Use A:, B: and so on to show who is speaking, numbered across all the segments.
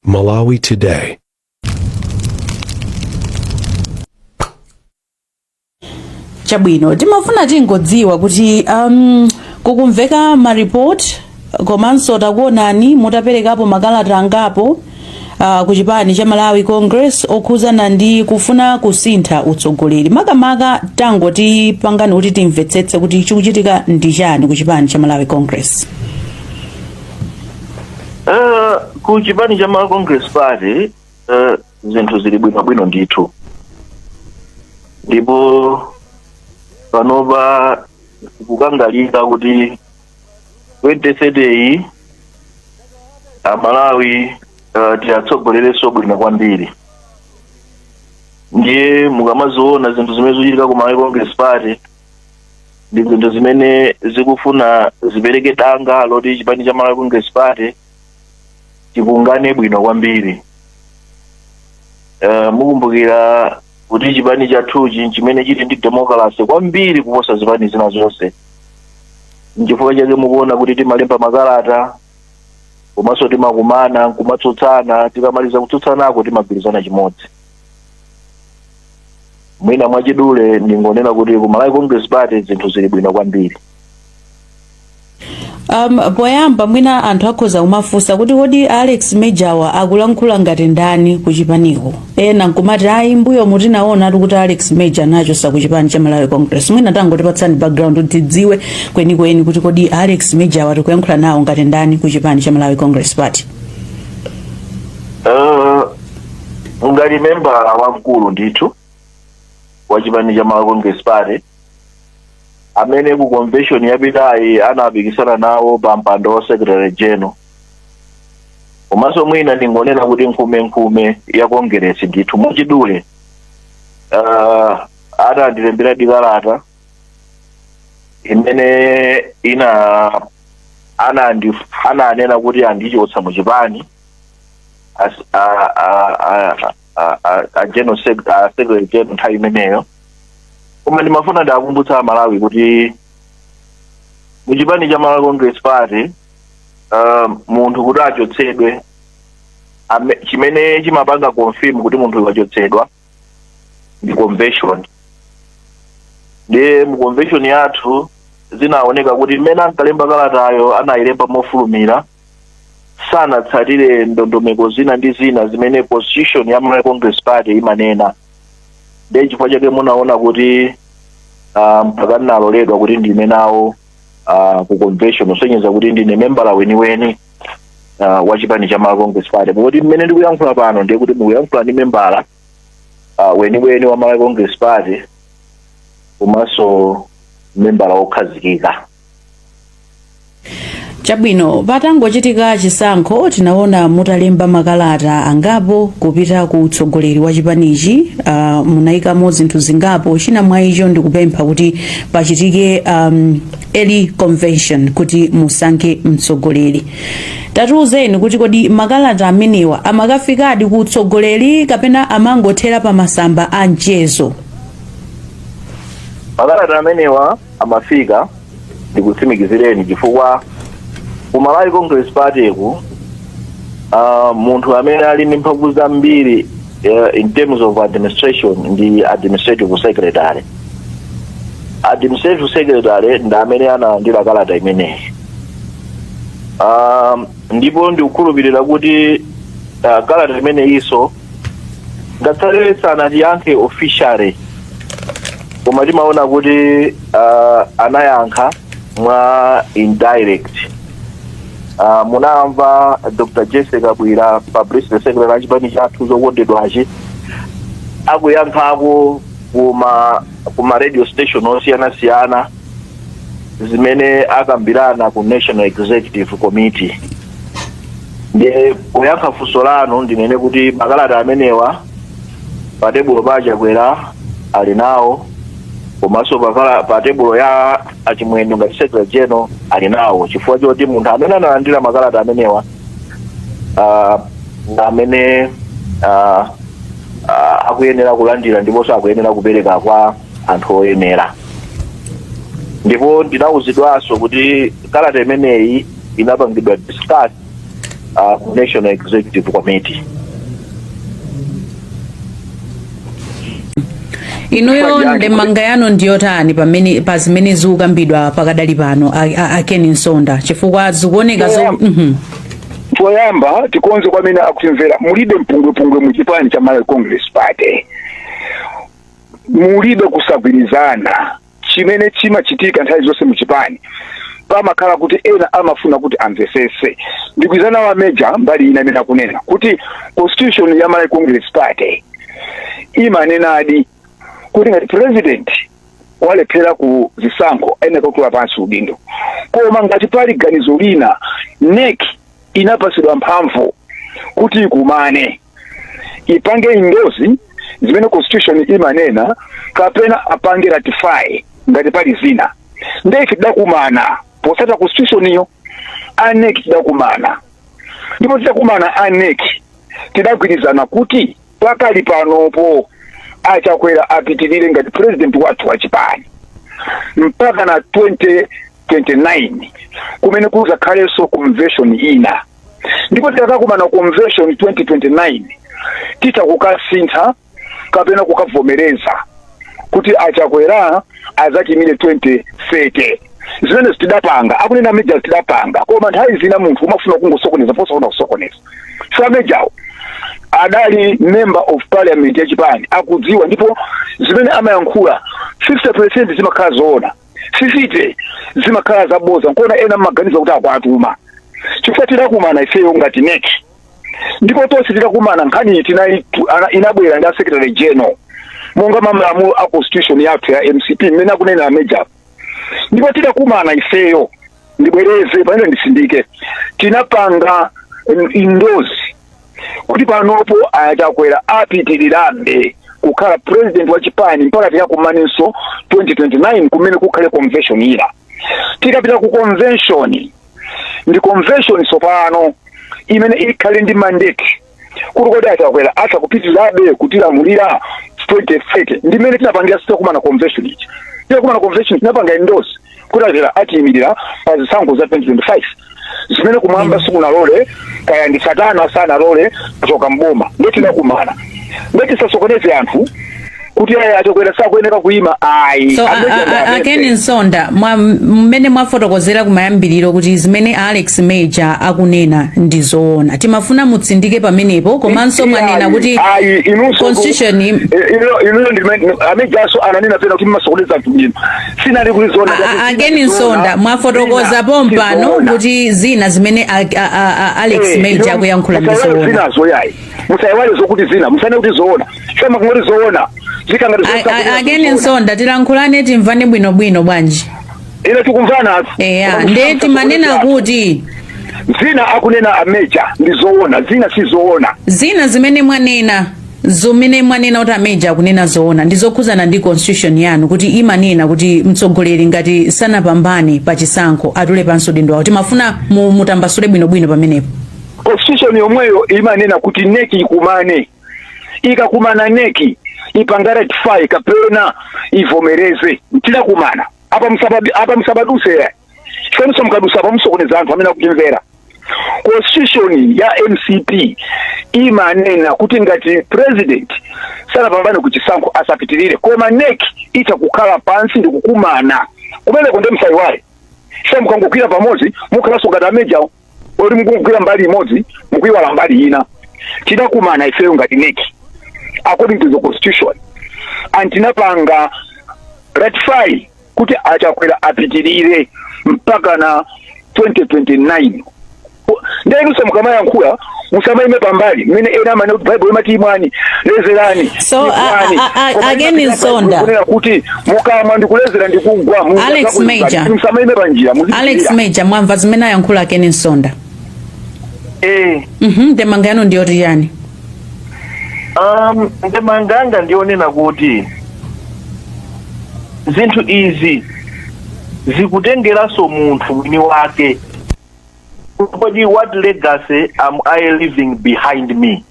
A: Malawi Today.
B: Chabwino timafuna tingodziwa kuti kukumveka ma report komanso takuonani mutaperekapo makalata angapo ku chipani cha Malawi Congress okhuzana ndi kufuna kusintha utsogoleri. Makamaka tangoti pangani kuti timvetsetse kuti chikuchitika ndi chani ku chipani cha Malawi Congress.
C: Ku chipani cha Malawi Congress Party zinthu zili bwino ndithu, ndipo panopa kukangalika kuti 2030 Malawi tiyatsogolereso bwino kwambiri. Ndiye mukamaziona zinthu zimene zikuchitika ku Malawi Congress Party ndi zinthu zimene zikufuna zipereke danga loti chipani cha Malawi Congress Party tikungane bwino kwambiri. Mukumbukira kuti chipani chathuchi chimene chili ndi democracy kwambiri kuposa zipani zina zonse. N'chifukwa chake mukuona kuti timalemba makalata komanso timakumana kumatsutsana, tikamaliza kutsutsanako timagwirizana chimodzi. Mwina mwachidule ndingonena kuti ku Malawi Congress Party zinthu zili bwino kwambiri.
B: Poyamba mwina anthu akhoza kumafunsa kuti kodi Alex Mejawa akulankhula ngati ndani ku chipaniko. Ena nkumati ayi mbuyo mutinaona kuti Alex Meja nacho sa ku chipani cha Malawi Congress. Mwina tangotipatsani background kuti tidziwe kwenikweni kuti kodi Alex Mejawa tikuyankhula nawo ngati ndani ku chipani cha Malawi Congress Party.
C: Ngati member wamkulu ndithu wa chipani cha Malawi Congress Party amene ku convention yapitayi anapikisana nawo pa mpando wa Secretary General. Komanso mwina ndingonena kuti nkhume ya Congress ndithu mwachidule anandilembera dikalata imene ananena kuti andichotsa mu chipani General Secretary General nthawi imeneyo. Koma ndimafuna ndakumbutsa Malawi kuti mu chipani cha Malawi Congress Party munthu kuti achotsedwe chimene chimapanga confirm kuti munthu wachotsedwa ndi convention. Ndiye mu convention yathu zinaoneka kuti mmene ankalemba kalatayo anayilemba mofulumira, sanatsatire ndondomeko zina ndi zina zimene position ya Malawi Congress Party imanena. Ndiye chifukwa chake munaona kuti mpaka naloledwa kuti ndime nawo ku convention usonyeza kuti ndine membala weniweni wa chipani cha Malawi Congress Party. Kuti mmene ndikuyankhula pano ndiye kuti mukuyankhula ndi membala weniweni wa Malawi Congress Party komanso membala wokhazikika.
B: Chabwino patangochitika chisankho tinaona mutalemba makalata angapo kupita ku utsogoleri wa chipanichi, munayikamo zinthu zingapo. China mwa icho ndikupempha kuti pachitike early convention kuti musankhe mtsogoleri. Tatiuzeni kuti kodi makalata amenewa amakafikadi ku utsogoleri kapena amangothera pa masamba a mchezo?
C: Makalata amenewa amafika, ndikutsimikizireni chifukwa ku Malawi Congress Party ku munthu amene ali ndi mphamvu zambiri in terms of administration ndi administrative secretary. Administrative secretary ndi amene analandira kalata imeneyi. Ndipo ndikukhulupirira kuti kalata imeneyinso ngatsale sanatiyankhe officially, koma timaona kuti anayankha mwa indirect. Munamva Dr. Jessica Bwira, Publicity Secretary wa chipani chathu zokondedwachi, akuyankhako kuma radio station osiyana zimene akambirana ku National Executive Committee. Ndiye kuyankha funso lanu ndinene kuti makalata amenewa pa tebulo pachakwera ali nawo, komanso pa tebulo ya achimwendo ngati Secretary General ali nawo, chifukwa choti munthu amene analandira makalata amenewa amene akuyenera kulandira ndiponso akuyenera kupereka kwa anthu oyenera. Ndipo ndinawuzidwanso kuti kalata imeneyi inapangidwa discuss National Executive Committee.
B: Inuyo ndemanga yanu ndiyotani pa zimene zikukambidwa pakadali pano a Ken Nsonda chifukwa zikuoneka
A: poyamba tikonze kwamene akutimvera mulibe mpungwepungwe mu chipani cha Malawi Congress Party, mulibe kusagwirizana chimene chimachitika nthawi zonse mu chipani pamakhala kuti ena amafuna kuti amvesese. Ndikuyizana wa Major mbali ina imene akunena kuti constitution ya Malawi Congress Party imanenadi kuti ngati president walephera ku zisankho ene kukula pansi udindo, koma ngati pali ganizo lina NEC inapasidwa mphamvu kuti ikumane ipange indozi zimene constitution imanena kapena apange ratify ngati pali zina. Ndeke tidakumana posata constitution iyo ANEC tidakumana, ndipo tidakumana ANEC tidagwirizana kuti pakali panopo achakwera apitirire ngati president wathu wa chipani mpaka na 2029 kumene kuzakhaleso convention ina, ndipo tikakumana convention 2029 titakukasintha kapena kukavomereza kuti achakwera azachimire 2030. Zimene tidapanga akunena Major tidapanga, koma nthawi zina munthu umafuna kungosokoneza posakona kusokoneza. So Major adali member of parliament ya chipani akudziwa, ndipo zimene amayankhula 50% zimakhala zoona, 50 zimakhala zaboza, nkona ena maganiza kuti akwatuma. Chifukwa tidakumana ifeyo ngati NEC, ndipo tonse tidakumana nkhani inabwera ndi secretary general monga malamulo a constitution yathu ya MCP mmene akunena Major. Ndipo tidakumana ifeyo ndibwereze pamene ndisindike tinapanga indozi kuti panopo achakwera apitirirabe kukhala president wa chipani mpaka tikakumanenso 2029 kumene kukhale convention ina. Tikapita ku convention, ndi convention sopano imene ikhale ndi mandate kuti kodi achakwera asakupitirirabe kutilamulira 2030. Ndimene tinapangira sitakumana convention ichi. Tinakumana convention tinapanga endorse kuti achakwera atiyimirira pa zisankho za 2025 zimene kumwamba sikunalole kaya ndi satana sana lole kuchoka mboma. Ndeti nakumana ndeti sasokoneze anthu kuti achakwera sakuyenera kuima ayi.
B: So Ken Nsonda mmene mwafotokozera kumayambiriro kuti zimene Alex Major akunena ndizoona, timafuna mutsindike pamenepo komanso mwanena kuti constitution ino
A: Major ananena pena kuti masokoneza anthu bwino sinali kulizona.
B: Ken Nsonda mwafotokoza pompano kuti zina zimene Alex Major akuyankhula ndizoona.
A: Zina zoyayi musaiwale zokuti zina musane kuti zoona chama kungoti zoona.
B: Ken Nsonda tilankhulane timvane bwinobwino bwanji.
A: Ine tikumvana.
B: Ndeti manena kuti
A: zina akunena a Major ndizoona, zina sizoona.
B: Zina zimene mwanena kuti a Major akunena zoona ndizokhuzana ndi constitution yanu kuti imanena kuti mtsogoleri ngati sanapambane pa chisankho atule pansi udindo wawo. Timafuna mutambasule bwinobwino pamenepo.
A: Constitution yomweyo imanena kuti NEC ikumane, ikakumana NEC ipanga ratify kapena ivomereze tidakumana apa msabaduse chifaniso mkadusa apa msokoneza anthu amene akutimvera. Constitution ya MCP imanena kuti ngati president sanapambane kuchisankho asapitirire, koma NEC itakukhala pansi ndi kukumana kumene konde msaiwale sha mukangogwira pamodzi mukhalanso ngati a Major oti mukugwira mbali imodzi mukuiwala mbali ina. Tidakumana ifeyo ngati NEC according to the constitution and tinapanga ratify kuti achakwera apitirire mpaka na 2029. Ndenu samukama yankhula musamaime pambali mene ena amane kuti Bible imati imwani lezerani.
B: So again Nsonda
A: kuti mukama ndikulezera ndikugwa
B: Alex Major
A: musamaime panjira.
B: Alex Major mwamva zimene yankhula Ken Nsonda. Ndemanga yanu ndiyoti yani?
C: Ndemanga ndionena kuti zinthu izi zikutengeraso munthu mwini wake. What legacy am I leaving behind me?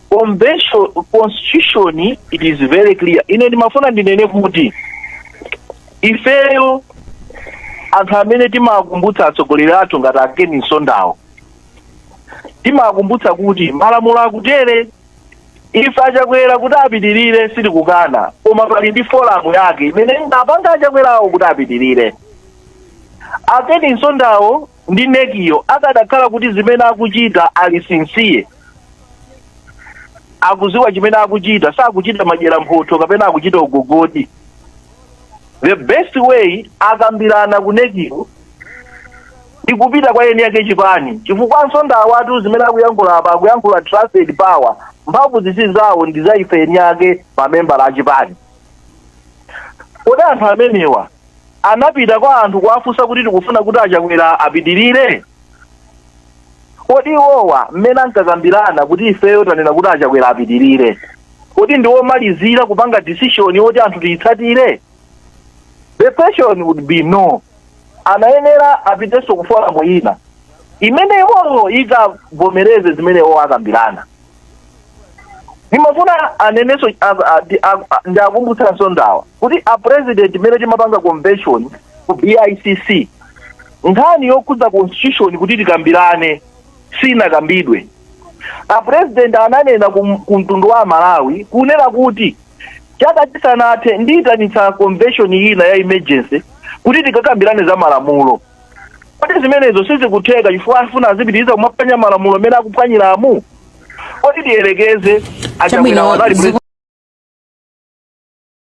C: Constitution, it is very clear. Ine ndimafuna ndinene kuti ifeyo anthu amene timakumbutsa atsogoleri athu ngati Ken Nsondawo timakumbutsa kuti malamulo akutere ife achakwera kuti apitirire sitikukana, koma pali ndi foramu yake imene ngapanga achakwerawo kuti apitirire. Akeni Nsondawo ndi nekiyo akadakhala kuti zimene akuchita alisinsiye, akuziwa chimene akuchita, sakuchita madyera mphotho kapena akuchita ugogodi. The best way akambirana ku nekiyo ikupita kwa eni yake chipani, chifukwa Nsondawo atu zimene akuyankhula apa akuyankhula trusted power, mphamvu zisi zawo ndi za ife eni yake mamembala a chipani. Kodi anthu amenewa anapita kwa anthu kuwafunsa kuti tikufuna kuti achakwera apitirire? Kodi iwowa mmene ankakambirana kuti ifeyo tanena kuti achakwera apitirire, kodi ndiwomalizira kupanga decision yoti anthu tiyitsatire? The question would be no. Anayenera apiteso kufola mwina imene iwowo ikavomereze zimene iwowo akambirana. Nimafuna aneneso ndiakumbutsa Nsondawa kuti a president imene timapanga convention ku BICC nkhani yokhudza constitution kuti tikambirane sinakambidwe. A president ananena ku mtundu wa Malawi kunena kuti chaka chisanathe ndiyitanitsa convention ina ya emergency kuti tikakambirane za malamulo. Kodi zimenezo sizikutheka chifukwa afuna azipitiriza kumapwanya malamulo amene akuphwanyiramu? Kodi tiyerekeze achakwera